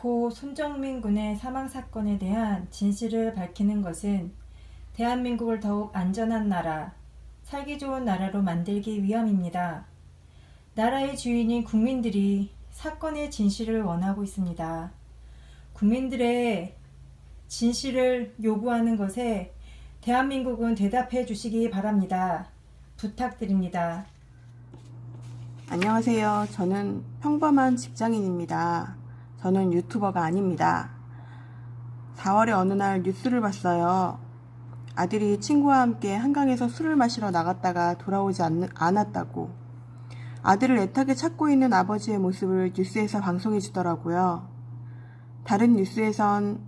고 손정민 군의 사망 사건에 대한 진실을 밝히는 것은 대한민국을 더욱 안전한 나라, 살기 좋은 나라로 만들기 위함입니다. 나라의 주인인 국민들이 사건의 진실을 원하고 있습니다. 국민들의 진실을 요구하는 것에 대한민국은 대답해 주시기 바랍니다. 부탁드립니다. 안녕하세요. 저는 평범한 직장인입니다. 저는 유튜버가 아닙니다. 4월에 어느 날 뉴스를 봤어요. 아들이 친구와 함께 한강에서 술을 마시러 나갔다가 돌아오지 않았다고. 아들을 애타게 찾고 있는 아버지의 모습을 뉴스에서 방송해 주더라고요. 다른 뉴스에선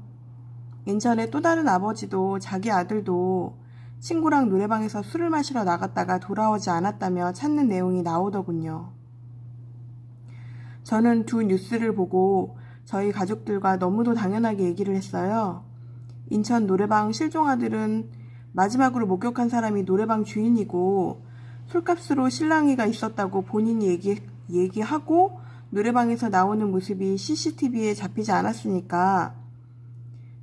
인천의 또 다른 아버지도 자기 아들도 친구랑 노래방에서 술을 마시러 나갔다가 돌아오지 않았다며 찾는 내용이 나오더군요. 저는 두 뉴스를 보고 저희 가족들과 너무도 당연하게 얘기를 했어요. 인천 노래방 실종 아들은 마지막으로 목격한 사람이 노래방 주인이고 술값으로 실랑이가 있었다고 본인이 얘기하고 노래방에서 나오는 모습이 CCTV에 잡히지 않았으니까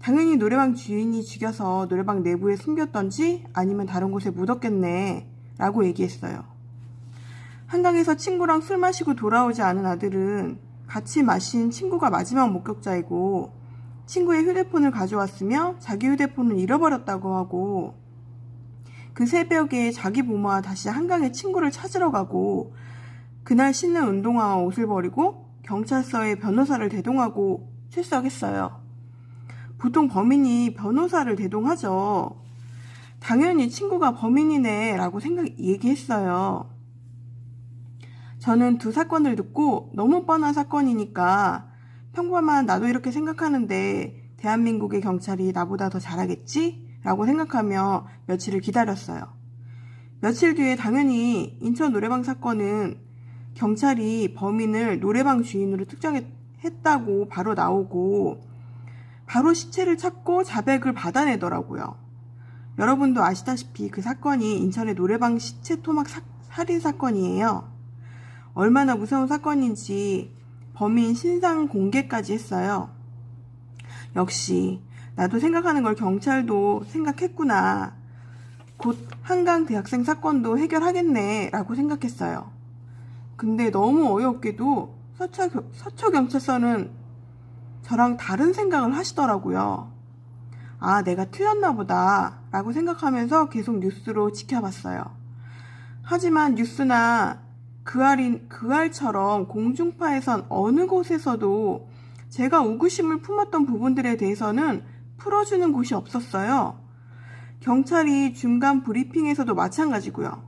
당연히 노래방 주인이 죽여서 노래방 내부에 숨겼던지 아니면 다른 곳에 묻었겠네 라고 얘기했어요. 한강에서 친구랑 술 마시고 돌아오지 않은 아들은 같이 마신 친구가 마지막 목격자이고 친구의 휴대폰을 가져왔으며 자기 휴대폰을 잃어버렸다고 하고 그 새벽에 자기 부모와 다시 한강에 친구를 찾으러 가고 그날 신는 운동화와 옷을 버리고 경찰서에 변호사를 대동하고 출석했어요. 보통 범인이 변호사를 대동하죠. 당연히 친구가 범인이네 라고 얘기했어요. 저는 두 사건을 듣고 너무 뻔한 사건이니까 평범한 나도 이렇게 생각하는데 대한민국의 경찰이 나보다 더 잘하겠지? 라고 생각하며 며칠을 기다렸어요. 며칠 뒤에 당연히 인천 노래방 사건은 경찰이 범인을 노래방 주인으로 특정했다고 바로 나오고 바로 시체를 찾고 자백을 받아내더라고요. 여러분도 아시다시피 그 사건이 인천의 노래방 시체 토막 살인 사건이에요. 얼마나 무서운 사건인지 범인 신상 공개까지 했어요. 역시 나도 생각하는 걸 경찰도 생각했구나. 곧 한강 대학생 사건도 해결하겠네 라고 생각했어요. 근데 너무 어이없게도 서초경찰서는 저랑 다른 생각을 하시더라고요. 아, 내가 틀렸나 보다 라고 생각하면서 계속 뉴스로 지켜봤어요. 하지만 뉴스나 그 알처럼 공중파에선 어느 곳에서도 제가 의구심을 품었던 부분들에 대해서는 풀어주는 곳이 없었어요. 경찰이 중간 브리핑에서도 마찬가지고요.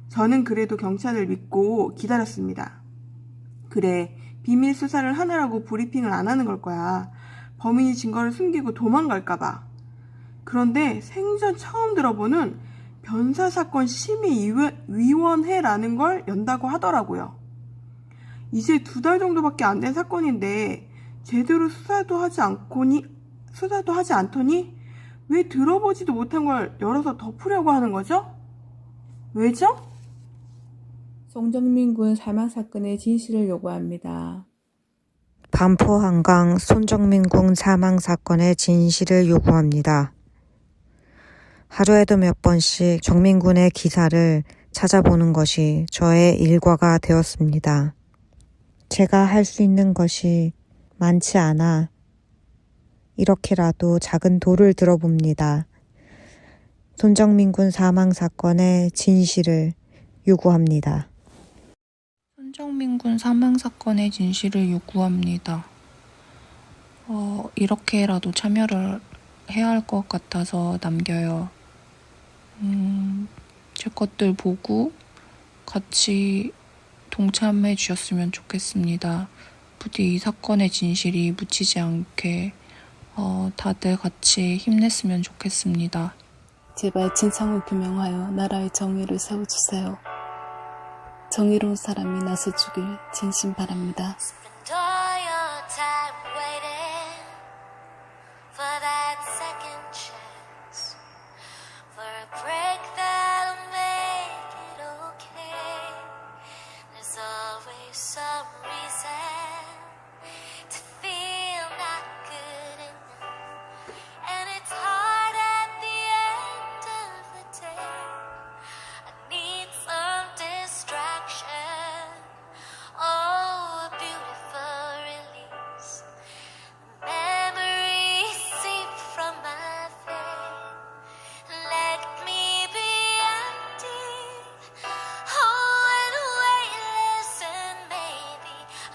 저는 그래도 경찰을 믿고 기다렸습니다. 그래, 비밀 수사를 하느라고 브리핑을 안 하는 걸 거야. 범인이 증거를 숨기고 도망갈까봐. 그런데 생전 처음 들어보는 변사사건 심의위원회라는 걸 연다고 하더라고요. 이제 2달 정도밖에 안 된 사건인데 제대로 수사도 하지 않더니 왜 들어보지도 못한 걸 열어서 덮으려고 하는 거죠? 왜죠? 손정민 군 사망 사건의 진실을 요구합니다. 반포 한강 손정민 군 사망 사건의 진실을 요구합니다. 하루에도 몇 번씩 정민 군의 기사를 찾아보는 것이 저의 일과가 되었습니다. 제가 할 수 있는 것이 많지 않아 이렇게라도 작은 도를 들어봅니다. 손정민 군 사망 사건의 진실을 요구합니다. 손정민 군 사망 사건의 진실을 요구합니다. 이렇게라도 참여를 해야 할 것 같아서 남겨요. 제 것들 보고 같이 동참해 주셨으면 좋겠습니다. 부디 이 사건의 진실이 묻히지 않게 다들 같이 힘냈으면 좋겠습니다. 제발 진상을 규명하여 나라의 정의를 세워주세요. 정의로운 사람이 나서주길 진심 바랍니다. Some reason to feel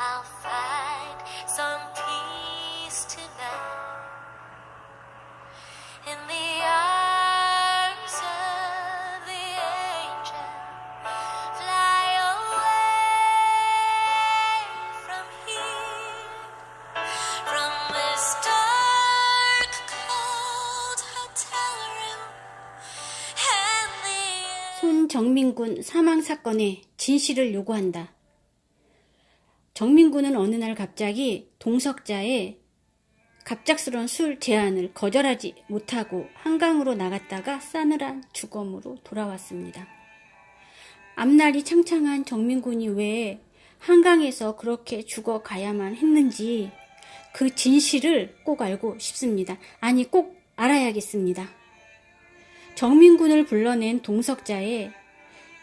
I'll find some peace tonight in the arms of the angel. Fly away from here, from this dark, cold hotel room and the 손정민군 사망 사건의 진실을 요구한다. 정민군은 어느 날 갑자기 동석자의 갑작스러운 술 제안을 거절하지 못하고 한강으로 나갔다가 싸늘한 죽음으로 돌아왔습니다. 앞날이 창창한 정민군이 왜 한강에서 그렇게 죽어가야만 했는지 그 진실을 꼭 알고 싶습니다. 아니, 꼭 알아야겠습니다. 정민군을 불러낸 동석자의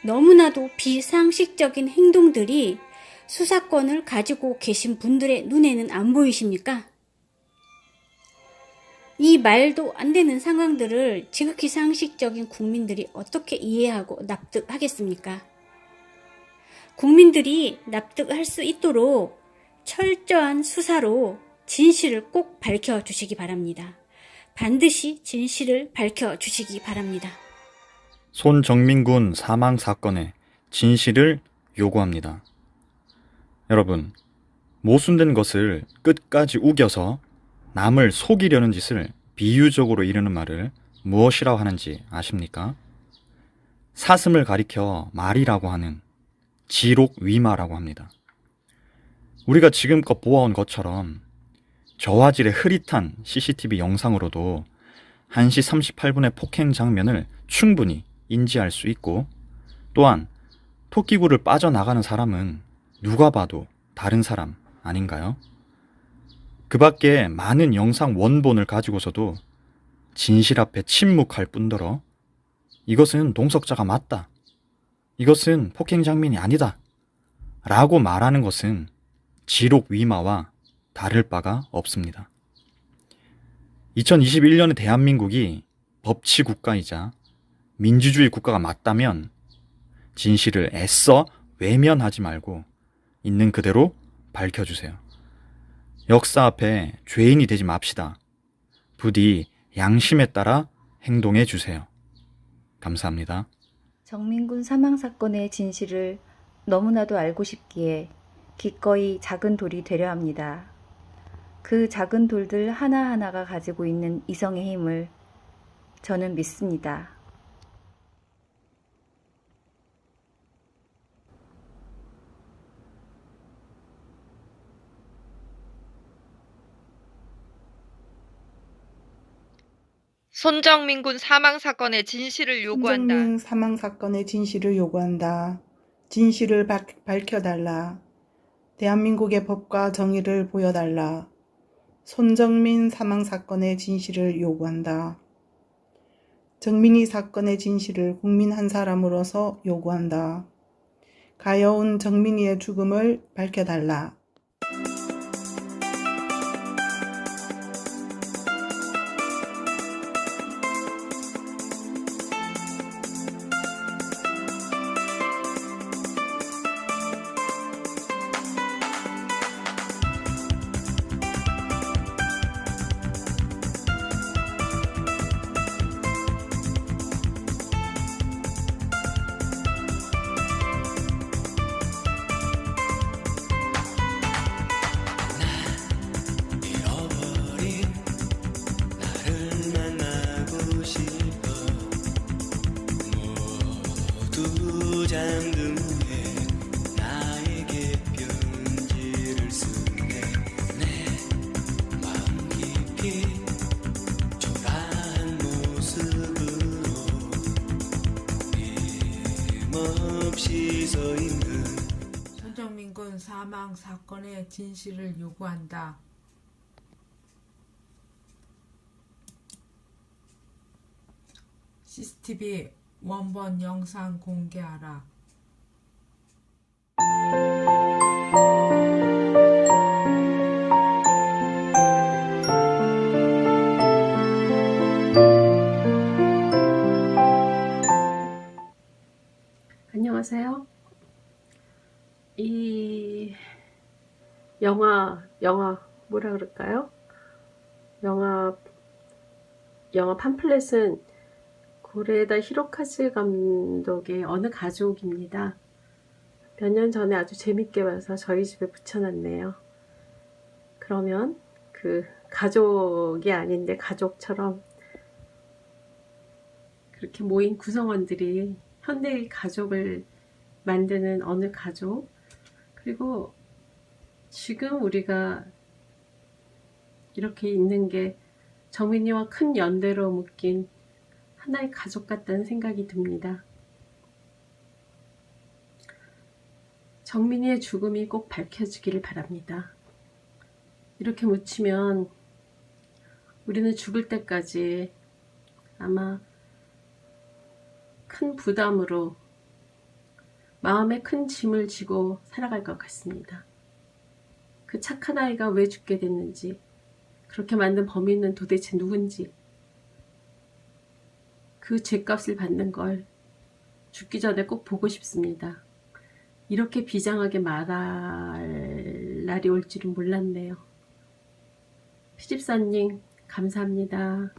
너무나도 비상식적인 행동들이 수사권을 가지고 계신 분들의 눈에는 안 보이십니까? 이 말도 안 되는 상황들을 지극히 상식적인 국민들이 어떻게 이해하고 납득하겠습니까? 국민들이 납득할 수 있도록 철저한 수사로 진실을 꼭 밝혀주시기 바랍니다. 반드시 진실을 밝혀주시기 바랍니다. 손정민군 사망 사건의 진실을 요구합니다. 여러분, 모순된 것을 끝까지 우겨서 남을 속이려는 짓을 비유적으로 이르는 말을 무엇이라고 하는지 아십니까? 사슴을 가리켜 말이라고 하는 지록위마라고 합니다. 우리가 지금껏 보아온 것처럼 저화질의 흐릿한 CCTV 영상으로도 1시 38분의 폭행 장면을 충분히 인지할 수 있고, 또한 토끼굴을 빠져나가는 사람은 누가 봐도 다른 사람 아닌가요? 그 밖에 많은 영상 원본을 가지고서도 진실 앞에 침묵할 뿐더러 이것은 동석자가 맞다, 이것은 폭행 장면이 아니다 라고 말하는 것은 지록위마와 다를 바가 없습니다. 2021년의 대한민국이 법치 국가이자 민주주의 국가가 맞다면 진실을 애써 외면하지 말고 있는 그대로 밝혀주세요. 역사 앞에 죄인이 되지 맙시다. 부디 양심에 따라 행동해 주세요. 감사합니다. 정민군 사망 사건의 진실을 너무나도 알고 싶기에 기꺼이 작은 돌이 되려 합니다. 그 작은 돌들 하나하나가 가지고 있는 이성의 힘을 저는 믿습니다. 손정민군 사망 사건의 진실을 요구한다. 손정민 사망 사건의 진실을 요구한다. 진실을 밝혀달라. 대한민국의 법과 정의를 보여달라. 손정민 사망 사건의 진실을 요구한다. 정민이 사건의 진실을 국민 한 사람으로서 요구한다. 가여운 정민이의 죽음을 밝혀달라. 잠든 후에 나에게 편지를 쓰네. 내 마음 깊이 초라한 모습으로 힘없이 서 있는 손정민군 사망 사건의 진실을 요구한다. CCTV 원본 영상 공개하라. 안녕하세요. 이 영화 뭐라 그럴까요? 영화 팜플렛은 고레에다 히로카즈 감독의 어느 가족입니다. 몇 년 전에 아주 재밌게 봐서 저희 집에 붙여놨네요. 그러면 그 가족이 아닌데 가족처럼 그렇게 모인 구성원들이 현대의 가족을 만드는 어느 가족, 그리고 지금 우리가 이렇게 있는 게 정민이와 큰 연대로 묶인 하나의 가족 같다는 생각이 듭니다. 정민이의 죽음이 꼭 밝혀지기를 바랍니다. 이렇게 묻히면 우리는 죽을 때까지 아마 큰 부담으로 마음에 큰 짐을 지고 살아갈 것 같습니다. 그 착한 아이가 왜 죽게 됐는지, 그렇게 만든 범인은 도대체 누군지, 그 죄값을 받는 걸 죽기 전에 꼭 보고 싶습니다. 이렇게 비장하게 말할 날이 올 줄은 몰랐네요. 피집사님, 감사합니다.